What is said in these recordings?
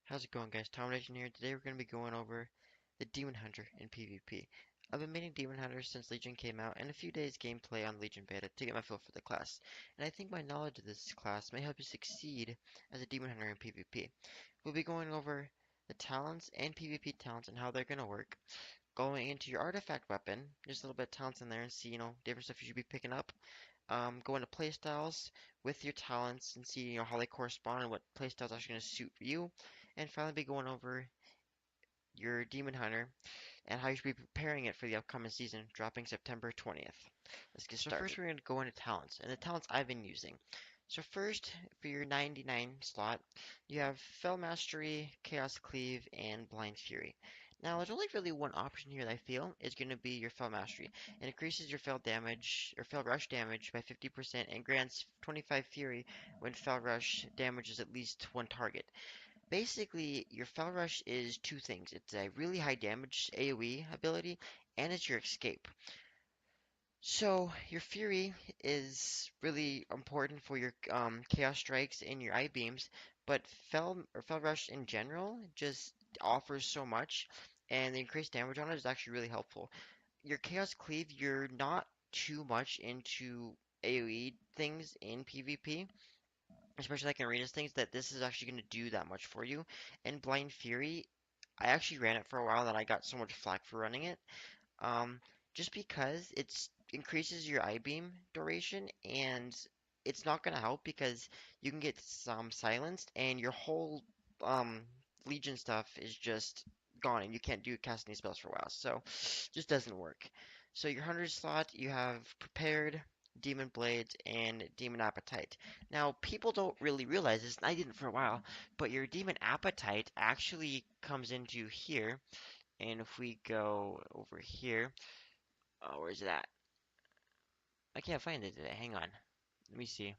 How's it going, guys? Domination here. Today we're going to be going over the Demon Hunter in PvP. I've been making Demon Hunters since Legion came out and a few days gameplay on Legion beta to get my feel for the class. And I think my knowledge of this class may help you succeed as a Demon Hunter in PvP. We'll be going over the talents and PvP talents and how they're going to work. Going into your artifact weapon, just a little bit of talents in there and see, different stuff you should be picking up. Go into playstyles with your talents and see, how they correspond and what playstyles are actually going to suit you. And finally be going over your Demon Hunter and how you should be preparing it for the upcoming season, dropping September 20th. Let's get started. So first we're going to go into talents, and the talents I've been using. So first, for your 99 slot, you have Fell Mastery, Chaos Cleave, and Blind Fury. Now, there's only really one option here that I feel is going to be your Fell Mastery. It increases your Fell damage, or Fell Rush damage by 50% and grants 25 Fury when Fell Rush damages at least one target. Basically, your Fell Rush is two things. It's a really high damage AoE ability, and it's your escape. So, your Fury is really important for your Chaos Strikes and your Eye Beams, but Fell Rush in general just offers so much, and the increased damage on it is actually really helpful. Your Chaos Cleave, you're not too much into AoE things in PvP, especially like in arenas things, that this is actually going to do that much for you. And Blind Fury, I actually ran it for a while and I got so much flack for running it. Um, just because it's increases your eye beam duration and it's not going to help because you can get some silenced and your whole um, Legion stuff is just gone and you can't do cast any spells for a while. So just doesn't work. So your 100 slot, you have prepared, Demon Blade, and Demon Appetite. Now, people don't really realize this, and I didn't for a while, but your Demon Appetite actually comes into here. And if we go over here, where's it at? I can't find it today. Hang on. Let me see.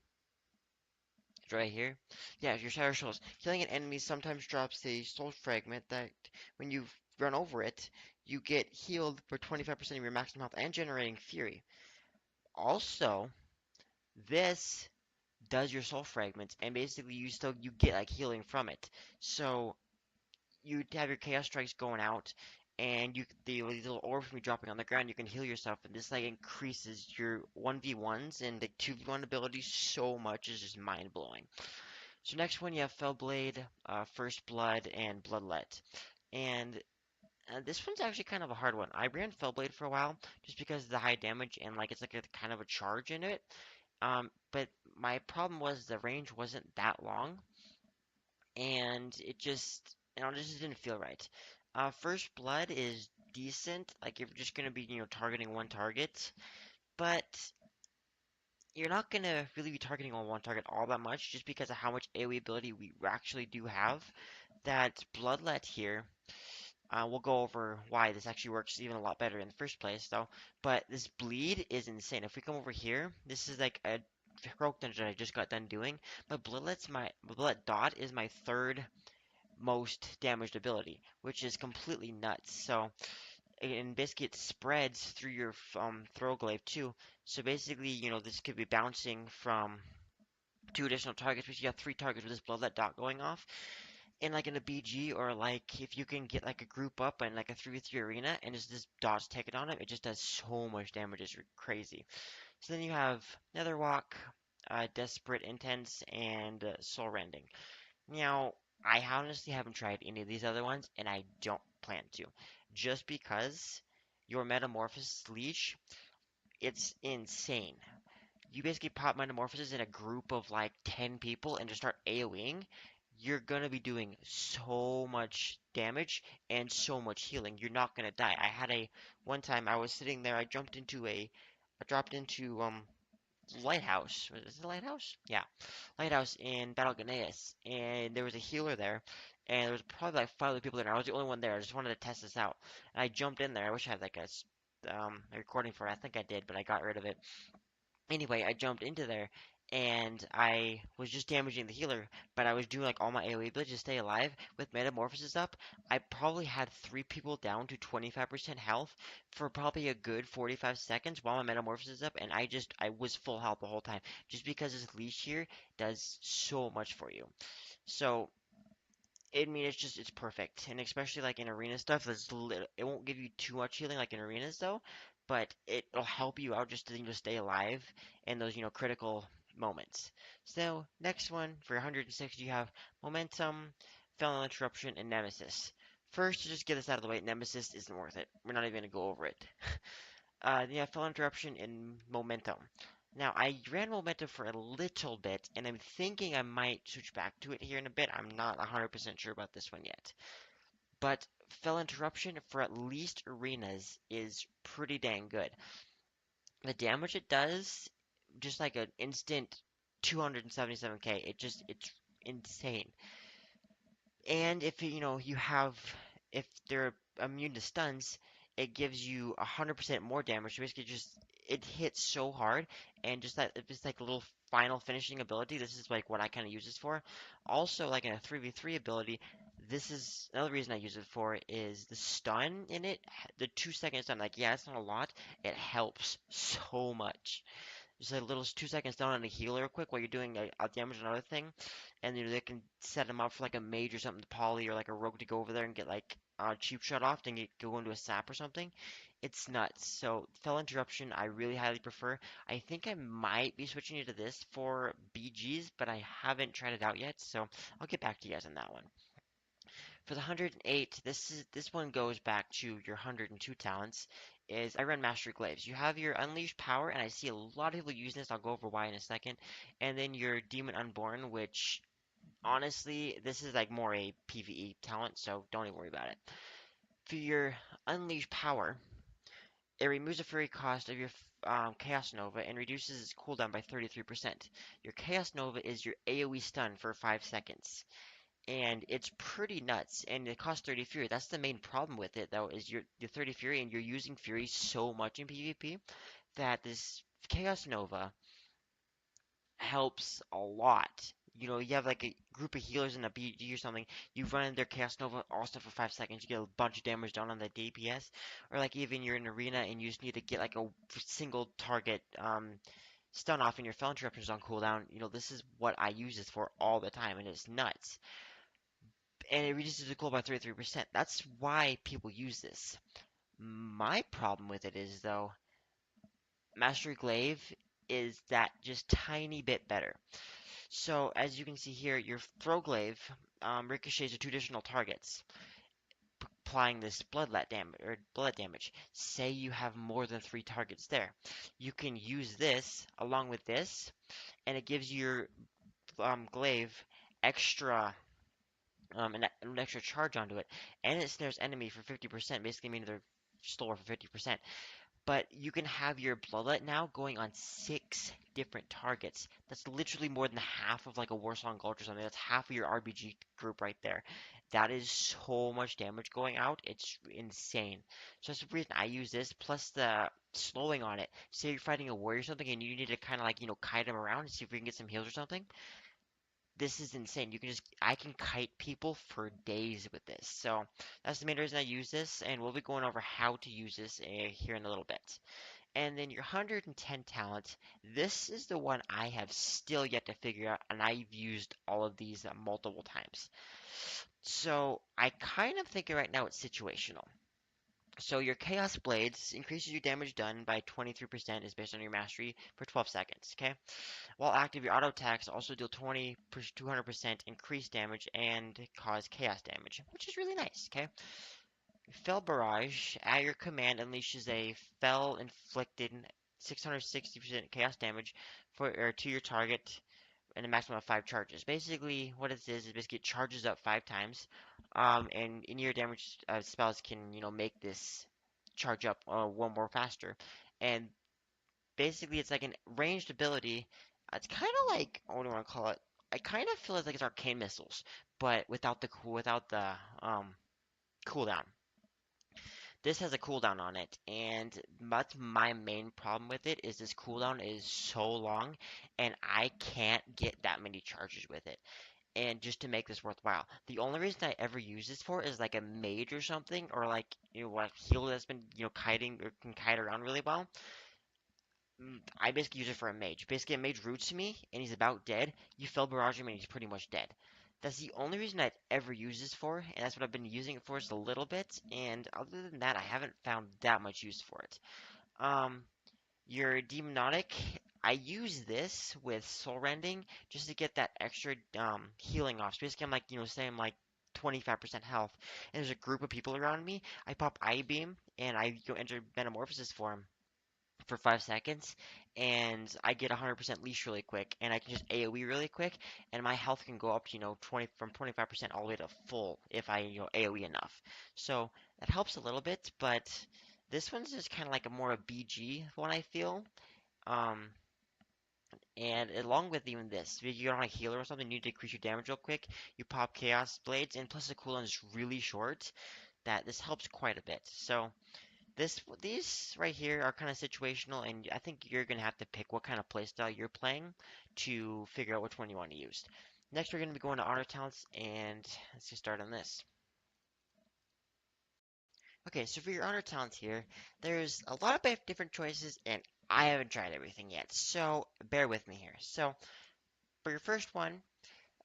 It's right here. Yeah, your Shadow Souls. Killing an enemy sometimes drops a soul fragment that, when you run over it, you get healed for 25% of your maximum health and generating Fury. Also, this does your soul fragments, and basically you get like healing from it. So you have your chaos strikes going out, and the little orbs from you dropping on the ground, you can heal yourself, and this like increases your 1v1s and the 2v1 abilities so much. Is just mind blowing. So next one you have Fellblade, First Blood, and Bloodlet, and this one's actually kind of a hard one. I ran Fellblade for a while just because of the high damage and like it's like a kind of a charge in it. But my problem was the range wasn't that long, and it just, it just didn't feel right. First Blood is decent, like if you're just gonna be, targeting one target, but you're not gonna really be targeting on one target all that much, just because of how much AoE ability we actually do have. That Bloodlet here, we'll go over why this actually works even a lot better in the first place, though. But this bleed is insane. If we come over here, this is like a heroic dungeon I just got done doing. But Bloodlet Dot is my third most damaged ability, which is completely nuts. So, and basically it spreads through your Throwglaive too. So basically, this could be bouncing from two additional targets, which you have three targets with this Bloodlet Dot going off. And like in a BG, or like if you can get like a group up and like a 3v3 arena and just this dot's taken on it, it just does so much damage. It's crazy. So then you have Netherwalk, Desperate Intense, and Soul Rending. Now, I honestly haven't tried any of these other ones, and I don't plan to. Just because your Metamorphosis Leash, it's insane. You basically pop Metamorphosis in a group of like 10 people and just start AoEing. You're gonna be doing so much damage and so much healing. You're not gonna die. One time I was sitting there, I dropped into Lighthouse. Was it Lighthouse? Yeah, Lighthouse in Battle Ganaeus, and there was a healer there, and there was probably like five other people there. And I was the only one there. I just wanted to test this out, and I jumped in there. I wish I had like a recording for it. I think I did, but I got rid of it. Anyway, I jumped into there, and I was just damaging the healer, but I was doing like all my AoE ability to stay alive with Metamorphosis up. I probably had three people down to 25% health for probably a good 45 seconds while my Metamorphosis is up, and I was full health the whole time, just because this leash here does so much for you. So I mean, it's perfect, and especially like in arena stuff, it won't give you too much healing like in arenas though, but it'll help you out just to stay alive in those critical moments. So next one for 160, you have momentum, felon interruption, and nemesis. First, to just get this out of the way, nemesis isn't worth it. We're not even gonna go over it. Yeah, felon interruption and momentum. Now, I ran momentum for a little bit, and I'm thinking I might switch back to it here in a bit. I'm not 100% sure about this one yet. But fell interruption for at least arenas is pretty dang good. The damage it does, just like an instant 277k, it's insane. And if you have if they're immune to stuns, it gives you 100% more damage. So basically, just it hits so hard, and just that it's like a little final finishing ability. This is like what I kind of use this for. Also, like in a 3v3 ability, this is another reason I use it for is the stun in it. The 2 second stun, like yeah, it's not a lot. It helps so much. Just a little 2 seconds down on a healer real quick while you're doing a damage on another thing, and they can set them up for like a mage or something to poly or like a rogue to go over there and get like cheap shot off and go into a sap or something. It's nuts. So fell interruption I really highly prefer. I think I might be switching it to this for BGs, but I haven't tried it out yet, so I'll get back to you guys on that one. For the 108, this one goes back to your 102 talents. Is I run Mastery Glaives. You have your Unleashed Power, and I see a lot of people using this. I'll go over why in a second. And then your Demon Unborn, which honestly, this is like more a PvE talent, so don't even worry about it. For your Unleashed Power, it removes the fury cost of your Chaos Nova and reduces its cooldown by 33%. Your Chaos Nova is your AoE stun for 5 seconds, and it's pretty nuts, and it costs 30 fury. That's the main problem with it though, is you're 30 fury and you're using fury so much in PvP that this Chaos Nova helps a lot. You have like a group of healers in a BG or something, you run in their Chaos Nova also for 5 seconds, you get a bunch of damage done on the DPS, or like even you're in arena and you just need to get like a single target stun off and your fell interruptions on cooldown. This is what I use this for all the time, and it's nuts, and it reduces the cooldown by 33%. That's why people use this. My problem with it is, though, Mastery Glaive is that just tiny bit better. So, as you can see here, your Throw Glaive ricochets to 2 additional targets, applying this blood damage. Say you have more than 3 targets there. You can use this along with this, and it gives your glaive extra an extra charge onto it, and it snares enemy for 50%, basically meaning they're slower for 50%. But you can have your bloodlet now going on 6 different targets. That's literally more than half of like a Warsong Gulch or something. That's half of your RBG group right there. That is so much damage going out. It's insane. So that's the reason I use this, plus the slowing on it. Say you're fighting a warrior or something and you need to kind of like, kite him around and see if we can get some heals or something. This is insane. I can kite people for days with this. So that's the main reason I use this, and we'll be going over how to use this here in a little bit. And then your 110 talent, this is the one I have still yet to figure out, and I've used all of these multiple times. So I kind of think right now it's situational. So your Chaos Blades increases your damage done by 23% is based on your mastery for 12 seconds, okay? While active, your auto attacks also deal 200% increased damage and cause chaos damage, which is really nice, okay? Fell Barrage, at your command, unleashes a Fell inflicted 660% chaos damage to your target in a maximum of 5 charges. Basically, what it is basically it charges up 5 times, and in your damage spells can, make this charge up one more faster. And basically, it's like an ranged ability. It's kind of like, what do you want to call it? I kind of feel like it's arcane missiles, but without the cooldown. This has a cooldown on it, and that's my main problem with it. Is this cooldown is so long, and I can't get that many charges with it. And just to make this worthwhile, the only reason I ever use this for is like a mage or something, or like a healer that's been kiting or can kite around really well. I basically use it for a mage. Basically, a mage roots me and he's about dead. You fell barrage him and he's pretty much dead. That's the only reason I've ever used this for, and that's what I've been using it for just a little bit. And other than that, I haven't found that much use for it. Um, your Demonic, I use this with Soul Rending just to get that extra healing off. So basically, I'm like, say I'm like 25% health, and there's a group of people around me. I pop Eye Beam, and I go enter Metamorphosis for him for 5 seconds, and I get 100% leash really quick, and I can just AoE really quick, and my health can go up, 20 from 25% all the way to full if I, AoE enough. So that helps a little bit, but this one's just kind of like a more a BG one, I feel. Um, and along with even this, if you're on a healer or something, you need to increase your damage real quick. You pop Chaos Blades, and plus the cooldown is really short. That this helps quite a bit. So these right here are kind of situational, and I think you're gonna have to pick what kind of playstyle you're playing to figure out which one you want to use. Next, we're gonna be going to honor talents, and let's get started on this. Okay, so for your honor talents here, there's a lot of different choices, and I haven't tried everything yet, so bear with me here. So for your first one,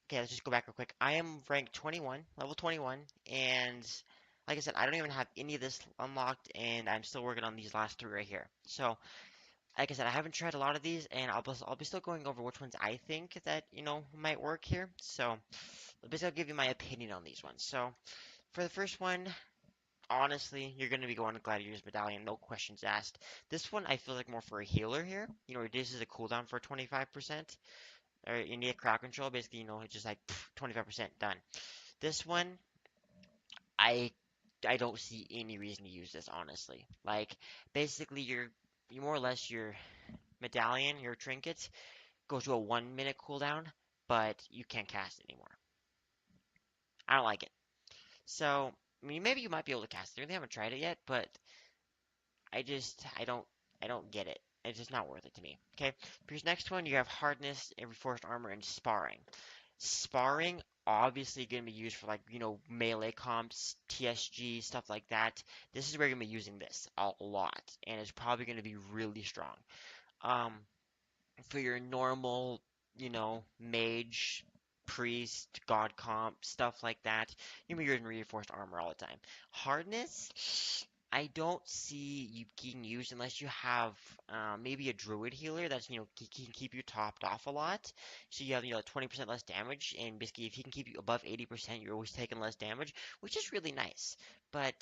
okay, let's just go back real quick. I am ranked 21, level 21, and like I said, I don't even have any of this unlocked, and I'm still working on these last three right here. So like I said, I haven't tried a lot of these, and I'll be still going over which ones I think that might work here. So basically, I'll give you my opinion on these ones. So for the first one, honestly, you're going to be going to Gladiator's Medallion, no questions asked. This one I feel like more for a healer here. This is a cooldown for 25%, or you need a crowd control. Basically, it's just like 25% done. This one, I I don't see any reason to use this honestly. Like basically, you more or less your medallion, your trinkets goes to a 1 minute cooldown, but you can't cast it anymore. I don't like it. So, I mean, maybe you might be able to cast it. I really haven't tried it yet, but I don't get it. It's just not worth it to me. Okay, for your next one, you have hardness, and reinforced armor, and sparring. Sparring, obviously, going to be used for like melee comps, TSG, stuff like that. This is where you're going to be using this a lot, and it's probably going to be really strong. Um, for your normal, mage, priest, god comp, stuff like that, you're using reinforced armor all the time. Hardness, I don't see you being used unless you have maybe a druid healer that's can keep you topped off a lot. So you have 20% less damage, and basically if he can keep you above 80%, you're always taking less damage, which is really nice. But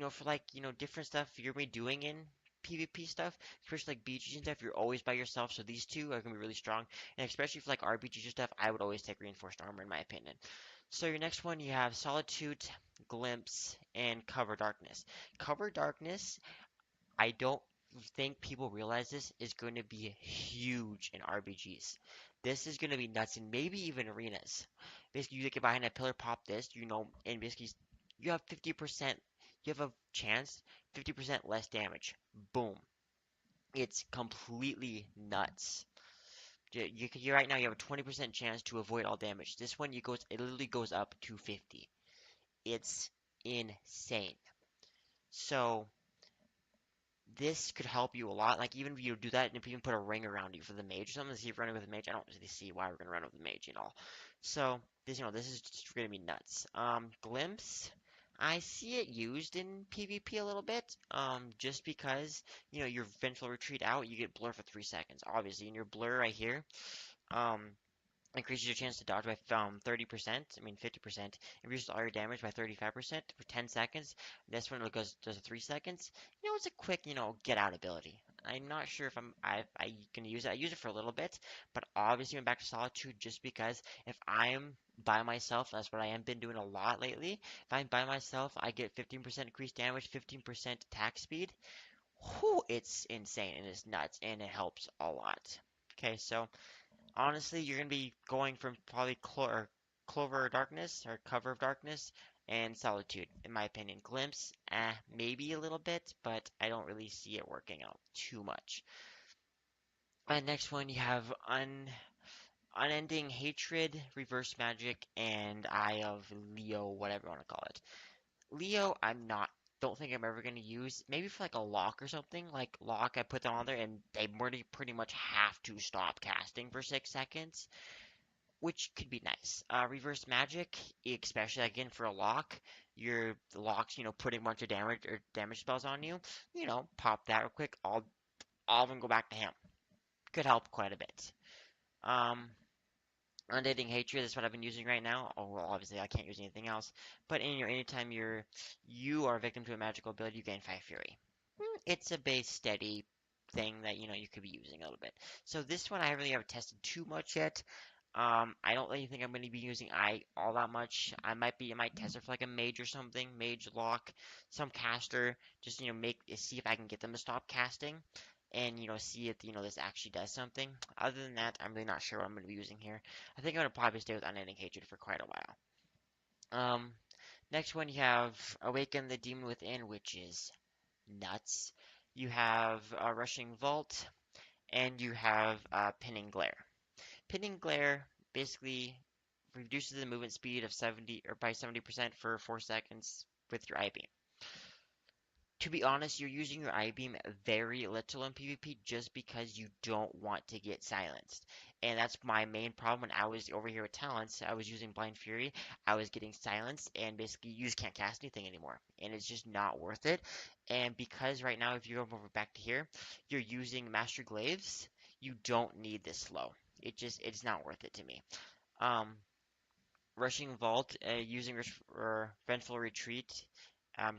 for like different stuff you're gonna be doing in PvP stuff, especially like BGs and stuff, you're always by yourself, so these two are gonna be really strong. And especially for like RBGs and stuff, I would always take reinforced armor in my opinion. So your next one, you have Solitude, Glimpse, and Cover Darkness. Cover Darkness, I don't think people realize this is going to be huge in RBGs. This is going to be nuts, and maybe even arenas. Basically, you get behind a pillar, pop this, and basically you have 50%. You have a chance, 50% less damage. Boom. It's completely nuts. Right now you have a 20% chance to avoid all damage. This one it literally goes up to 50. It's insane. So this could help you a lot. Like even if you do that and if you even put a ring around you for the mage or something, see if you're running with a mage. I don't really see why we're gonna run with the mage and all. So this is just gonna be nuts. Glimpse. I see it used in PvP a little bit, just because, your vengeful retreat out, you get blur for 3 seconds, obviously, and your blur right here, um, increases your chance to dodge by 30%, I mean 50%, reduces all your damage by 35% for 10 seconds. This one does 3 seconds. It's a quick, get out ability. I'm not sure if I gonna use it. I use it for a little bit, but obviously went back to Solitude just because if I'm by myself, that's what I have been doing a lot lately. If I'm by myself, I get 15% increased damage, 15% attack speed. Whew, it's insane and it's nuts and it helps a lot. Okay, so honestly, you're gonna be going from probably Clover of Darkness or Cover of Darkness and Solitude, in my opinion. Glimpse, maybe a little bit, but I don't really see it working out too much. And next one, you have Unending Hatred, Reverse Magic, and Eye of Leo, whatever you want to call it. Leo, don't think I'm ever gonna use. Maybe for like a lock or something. Like lock, I put them on there, and they pretty much have to stop casting for 6 seconds. which could be nice. Reverse magic, especially again for a lock, your locks, putting a bunch of damage or damage spells on you, pop that real quick. All of them go back to him. Could help quite a bit. Um, Unending hatred is what I've been using right now. Oh well, obviously I can't use anything else. But anytime you are a victim to a magical ability, you gain 5 fury. It's a base steady thing that you could be using a little bit. So this one I really haven't tested too much yet. I don't really think I'm going to be using I all that much. I might test it for like a mage or something, mage lock, some caster, just see if I can get them to stop casting, and see if this actually does something. Other than that, I'm really not sure what I'm going to be using here. I think I'm going to probably stay with Unending Hatred for quite a while. Next one you have Awaken the Demon Within, which is nuts. You have Rushing Vault, and you have Pinning Glare. Pinning Glare basically reduces the movement speed of 70 or by 70% for 4 seconds with your I-beam. To be honest, you're using your I-beam very little in PvP just because you don't want to get silenced. And that's my main problem when I was over here with talents. I was using Blind Fury, I was getting silenced, and basically you just can't cast anything anymore. And it's just not worth it. And because right now, if you go over back to here, you're using Master Glaives, you don't need this slow. It's not worth it to me. Um, Rushing Vault, using Vengeful Retreat,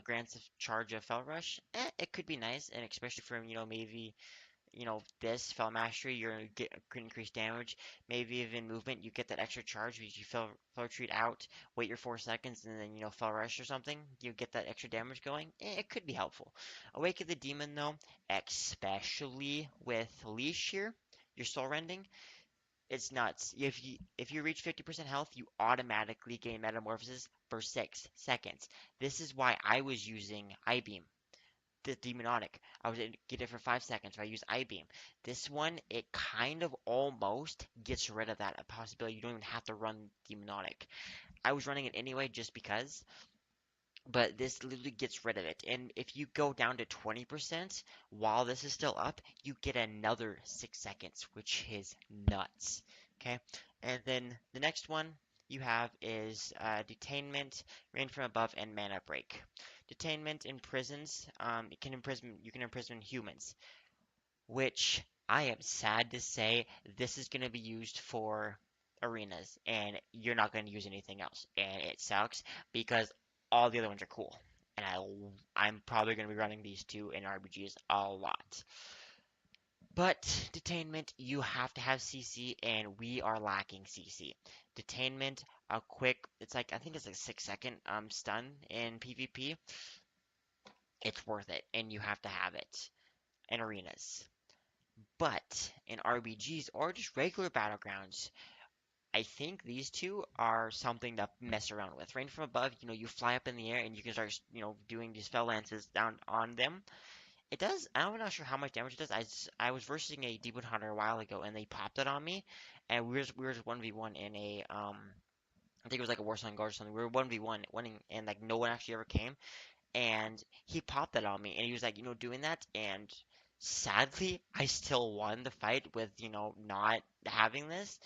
grants a charge of Fell Rush. It could be nice, and especially from, maybe, this Fell Mastery, you're going to get increased damage. Maybe even movement, you get that extra charge because you Fell Retreat out, wait your 4 seconds, and then, Fell Rush or something. You get that extra damage going. It could be helpful. Awaken the Demon, though, especially with Leash here, your Soul Rending. It's nuts. If you reach 50% health, you automatically gain Metamorphosis for 6 seconds. This is why I was using I-Beam, the Demonic. I was get it for 5 seconds, so I use I-Beam. This one, it kind of almost gets rid of that possibility. You don't even have to run Demonic. I was running it anyway just because, but this literally gets rid of it. And if you go down to 20% while this is still up, you get another 6 seconds, which is nuts. Okay, and then the next one you have is Detainment, Rain from Above, and Mana Break. Detainment imprisons. You can imprison humans, which I am sad to say this is going to be used for arenas, and you're not going to use anything else, and it sucks because all the other ones are cool, and I'm probably going to be running these two in RBGs a lot. But Detainment, you have to have CC, and we are lacking CC. Detainment, a quick, it's like, I think it's like 6 second stun in PvP. It's worth it, and you have to have it in arenas. But in RBGs or just regular battlegrounds, I think these two are something to mess around with. Rain from above, you fly up in the air and you can start, doing these spell lances down on them. It does, I'm not sure how much damage it does. I was versing a Demonhunter a while ago and they popped it on me, and we were just 1v1 in a, I think it was like a Warsong Guard or something. We were 1v1 winning, and like no one actually ever came, and he popped that on me, and he was like, doing that, and sadly, I still won the fight with, not having this,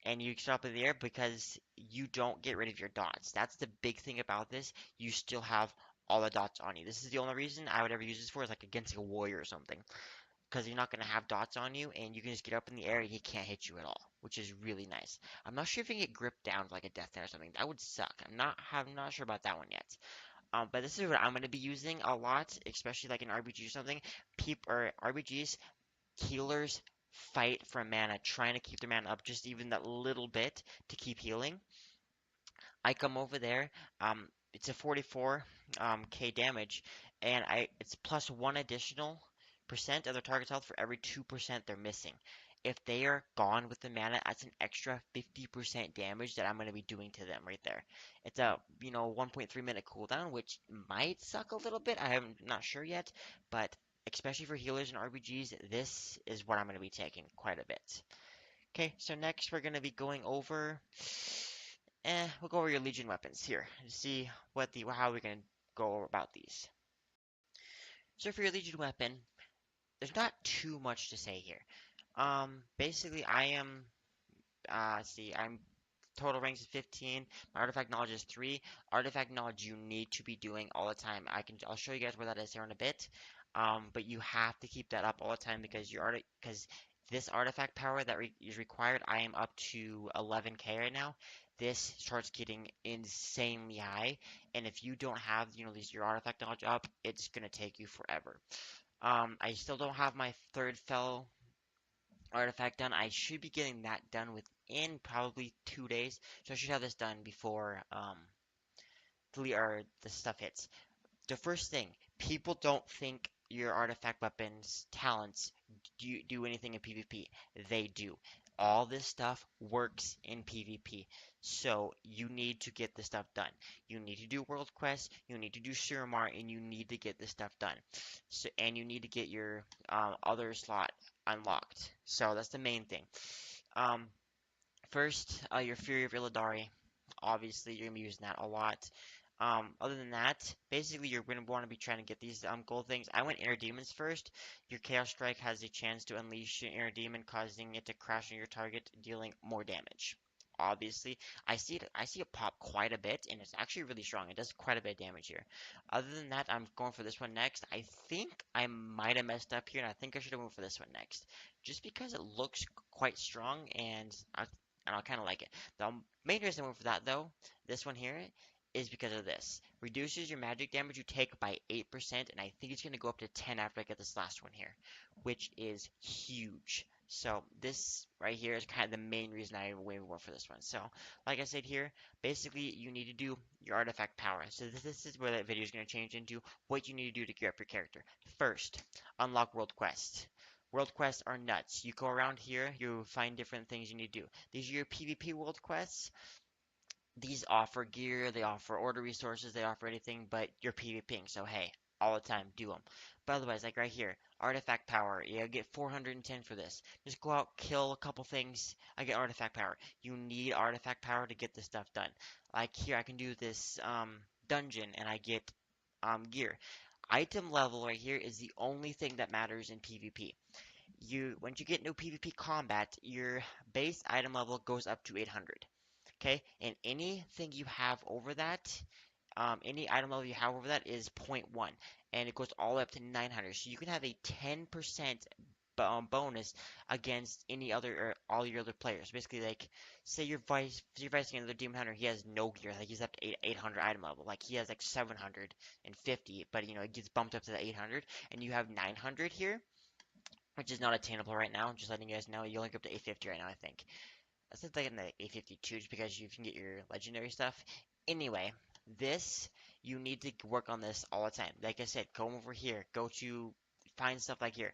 and you stop in the air because you don't get rid of your dots. That's the big thing about this. You still have all the dots on you. This is the only reason I would ever use this for, is like against a warrior or something, because you're not going to have dots on you, and you can just get up in the air and he can't hit you at all, which is really nice. I'm not sure if you can get gripped down like a death knight or something. That would suck. I'm not sure about that one yet. But this is what I'm going to be using a lot, especially like in RPG or something. Or RPGs, healers fight for mana, trying to keep their mana up just even that little bit to keep healing. I come over there. It's a 44 K damage, and it's plus 1 additional percent of their target's health for every 2% they're missing. If they are gone with the mana, that's an extra 50% damage that I'm going to be doing to them right there. It's a 1.3 minute cooldown, which might suck a little bit. I'm not sure yet, but especially for healers and RBGs, this is what I'm going to be taking quite a bit. Okay, so next we're going to be going over. We'll go over your Legion weapons here and see how we're going to go about these. So for your Legion weapon, there's not too much to say here. Basically, I am. Let's see, I'm total ranks is 15. My artifact knowledge is 3. Artifact knowledge you need to be doing all the time. I'll show you guys where that is here in a bit. But you have to keep that up all the time because because this artifact power that is required, I am up to 11k right now. This starts getting insanely high, and if you don't have, your artifact knowledge up, it's gonna take you forever. I still don't have my third fell artifact done. I should be getting that done within probably 2 days. So I should have this done before the stuff hits. The first thing, people don't think your artifact weapons talents do anything in PvP. They do. All this stuff works in PvP. So you need to get this stuff done. You need to do world quests, you need to do Suramar, and you need to get this stuff done. So and you need to get your other slot unlocked. So that's the main thing. Um, First, your Fury of Illidari. Obviously, you're gonna be using that a lot. Other than that, basically you're going to want to be trying to get these gold things. I went Inner Demons first. Your Chaos Strike has a chance to unleash your Inner Demon, causing it to crash on your target, dealing more damage. Obviously, I see it pop quite a bit, and it's actually really strong. It does quite a bit of damage here. Other than that, I'm going for this one next. I think I might have messed up here, and I think I should have went for this one next, just because it looks quite strong, and I kind of like it. The main reason I went for that though, this one here, is because of this. Reduces your magic damage you take by 8%, and I think it's going to go up to 10 after I get this last one here, which is huge. So this right here is kind of the main reason I went for this one. So like I said here, basically you need to do your artifact power. So this is where that video is going to change into what you need to do to gear up your character. First, unlock world quests. World quests are nuts. You go around here, you find different things you need to do. These are your PvP world quests. These offer gear, they offer order resources, they offer anything but you're PvPing. So hey, all the time, do them. But otherwise, like right here, artifact power. You get 410 for this. Just go out, kill a couple things. I get artifact power. You need artifact power to get this stuff done. Like here, I can do this dungeon and I get gear. Item level right here is the only thing that matters in PvP. Once you get into PvP combat, your base item level goes up to 800. Okay, and anything you have over that, any item level you have over that is zero point 0.1, and it goes all the way up to 900. So you can have a 10% bonus against any other or all your other players. Basically, like say you're vicing another Demon Hunter, he has no gear, like he's up to 800 item level, like he has like 750, but it gets bumped up to the 800, and you have 900 here, which is not attainable right now. Just letting you guys know, you only go up to 850 right now, I think. That's like in the A52 just because you can get your legendary stuff. Anyway, this, you need to work on this all the time. Like I said, go over here, go to find stuff like here.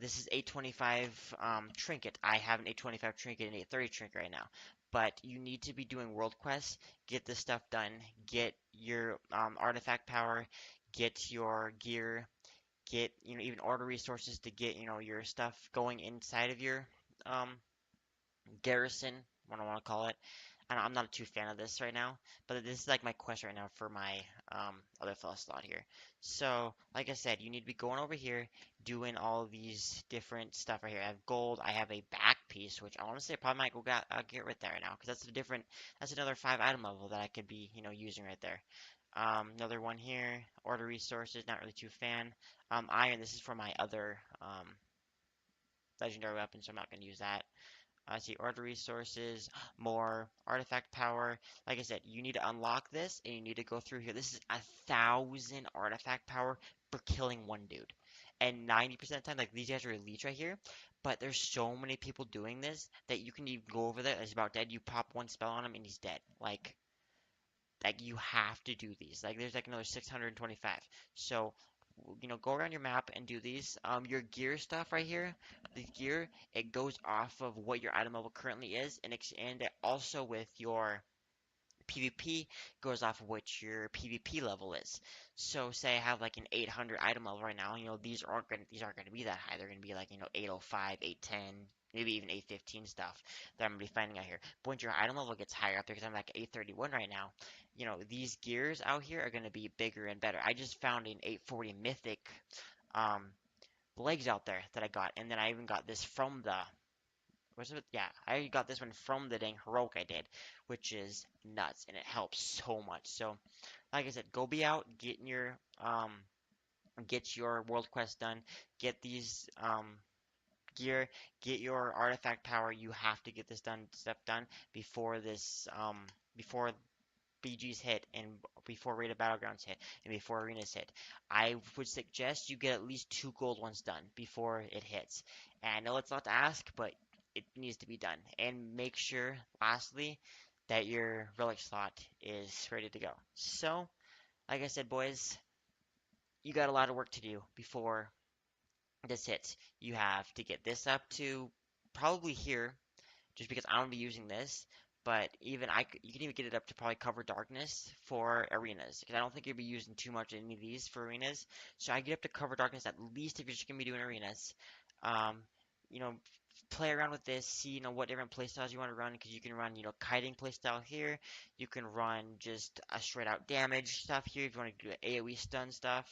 This is 825 trinket. I have an 825 trinket and 830 trinket right now. But you need to be doing world quests, get this stuff done, get your artifact power, get your gear, get, even order resources to get, your stuff going inside of your um, garrison, what I want to call it. I'm not a too fan of this right now, but this is like my quest right now for my other fella slot here. So, like I said, you need to be going over here, doing all these different stuff right here. I have gold, I have a back piece, which I want to say I probably might go get rid there right now, because that's another 5 item level that I could be, using right there. Another one here, order resources, not really too fan. Iron, this is for my other legendary weapon, so I'm not going to use that. I see order resources, more artifact power. Like I said, you need to unlock this and you need to go through here. This is 1,000 artifact power for killing one dude. And 90% of the time, like these guys are elites right here, but there's so many people doing this that you can even go over there. He's about dead. You pop one spell on him and he's dead. Like you have to do these. Like there's like another 625. So go around your map and do these. Your gear stuff right here, the gear, it goes off of what your item level currently is, and it also with your PvP goes off of what your PvP level is. So say I have like an 800 item level right now, these aren't gonna be that high. They're gonna be like 805, 810, maybe even 815 stuff that I'm gonna be finding out here. But once your item level gets higher up there, because I'm like 831 right now, these gears out here are gonna be bigger and better. I just found an 840 mythic um legs out there that I got, and then I even got this from the Was it? Yeah, I got this one from the dang heroic I did, which is nuts, and it helps so much. So, like I said, go be out, get your world quest done, get these gear, get your artifact power. You have to get this stuff done before before BGs hit and before rated battlegrounds hit and before arenas hit. I would suggest you get at least 2 gold ones done before it hits. And I know it's not to ask, but it needs to be done. And make sure, lastly, that your relic slot is ready to go. So, like I said, boys, you got a lot of work to do before this hits. You have to get this up to probably here, just because I don't be using this. But even you can even get it up to probably cover darkness for arenas, because I don't think you'll be using too much of any of these for arenas. So I get up to cover darkness at least if you're just gonna be doing arenas. Um, you know, play around with this, see what different playstyles you want to run, because you can run kiting playstyle here. You can run just a straight out damage stuff here if you want to do AoE stun stuff.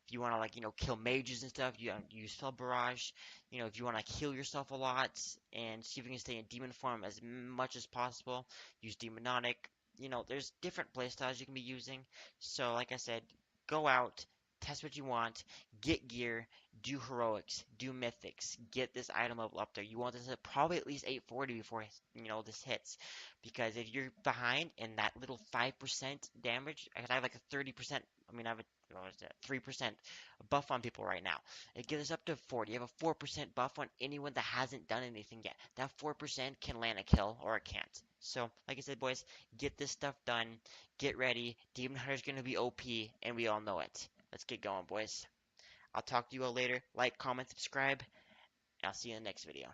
If you want to kill mages and stuff, you use spell barrage. If you want to heal yourself a lot and see if you can stay in demon form as much as possible, use demonic. There's different playstyles you can be using. So like I said, go out, test what you want, get gear, do heroics, do mythics, get this item level up there. You want this at probably at least 840 before this hits, because if you're behind in that little 5% damage, because I have like a 30%. I mean, I have a what is that, 3% buff on people right now. It gives us up to 40. You have a 4% buff on anyone that hasn't done anything yet. That 4% can land a kill or it can't. So, like I said, boys, get this stuff done. Get ready. Demon Hunter's going to be OP, and we all know it. Let's get going, boys. I'll talk to you all later. Like, comment, subscribe, and I'll see you in the next video.